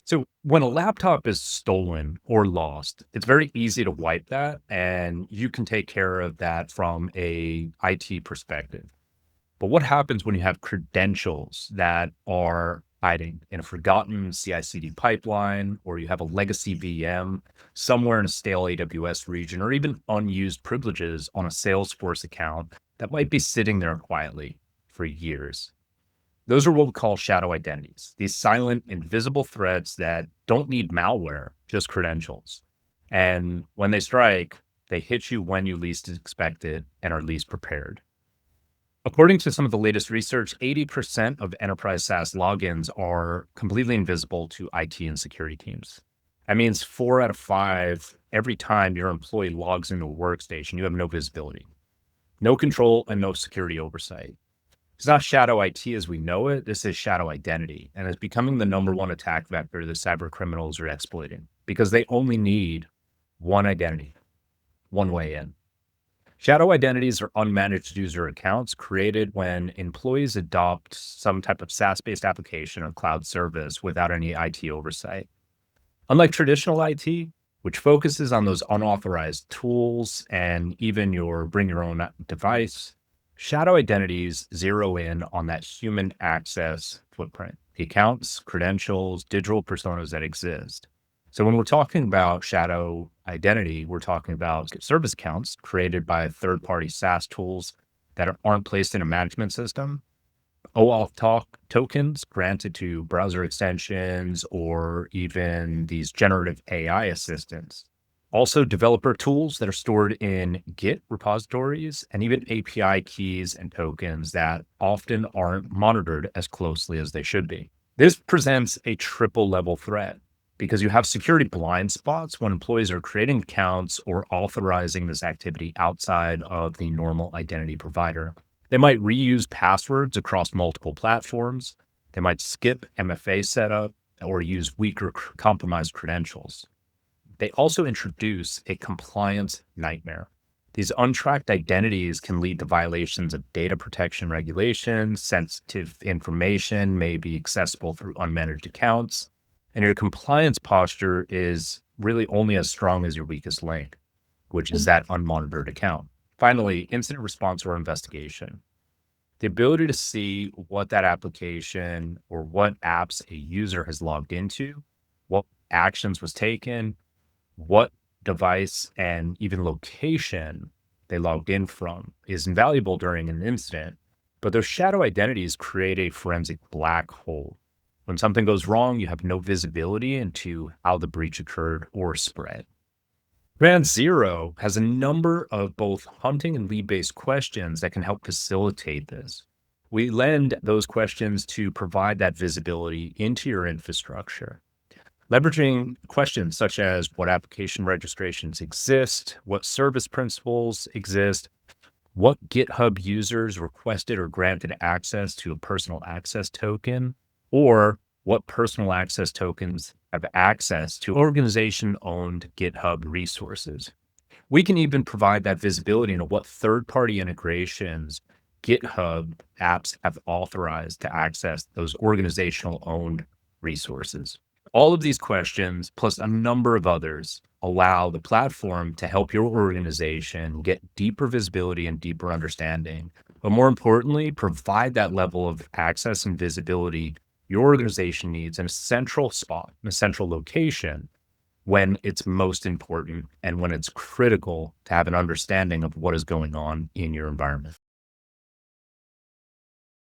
So when a laptop is stolen or lost, it's very easy to wipe that, and you can take care of that from a IT perspective. But what happens when you have credentials that are hiding in a forgotten CI/CD pipeline, or you have a legacy VM somewhere in a stale AWS region, or even unused privileges on a Salesforce account that might be sitting there quietly for years? Those are what we call shadow identities, these silent, invisible threats that don't need malware, just credentials. And when they strike, they hit you when you least expect it and are least prepared. According to some of the latest research, 80% of enterprise SaaS logins are completely invisible to IT and security teams. That means 4 out of 5, every time your employee logs into a workstation, you have no visibility, no control, and no security oversight. It's not shadow IT as we know it. This is shadow identity, and it's becoming the number one attack vector that cyber criminals are exploiting because they only need one identity, one way in. Shadow identities are unmanaged user accounts created when employees adopt some type of SaaS-based application or cloud service without any IT oversight. Unlike traditional IT, which focuses on those unauthorized tools and even your bring your own device, shadow identities zero in on that human access footprint, the accounts, credentials, digital personas that exist. So when we're talking about shadow identity, we're talking about service accounts created by third-party SaaS tools that aren't placed in a management system, OAuth tokens granted to browser extensions or even these generative AI assistants. Also, developer tools that are stored in Git repositories and even API keys and tokens that often aren't monitored as closely as they should be. This presents a triple level threat because you have security blind spots when employees are creating accounts or authorizing this activity outside of the normal identity provider. They might reuse passwords across multiple platforms. They might skip MFA setup or use weak or compromised credentials. They also introduce a compliance nightmare. These untracked identities can lead to violations of data protection regulations. Sensitive information may be accessible through unmanaged accounts, and your compliance posture is really only as strong as your weakest link, which is that unmonitored account. Finally, incident response or investigation. The ability to see what that application or what apps a user has logged into, what actions was taken, what device and even location they logged in from is invaluable during an incident. But those shadow identities create a forensic black hole. When something goes wrong, you have no visibility into how the breach occurred or spread. Command Zero has a number of both hunting and lead-based questions that can help facilitate this. We lend those questions to provide that visibility into your infrastructure, leveraging questions such as what application registrations exist, what service principals exist, what GitHub users requested or granted access to a personal access token, or what personal access tokens have access to organization-owned GitHub resources. We can even provide that visibility into what third-party integrations GitHub apps have authorized to access those organizational-owned resources. All of these questions, plus a number of others, allow the platform to help your organization get deeper visibility and deeper understanding, but more importantly, provide that level of access and visibility your organization needs in a central spot, in a central location, when it's most important and when it's critical to have an understanding of what is going on in your environment.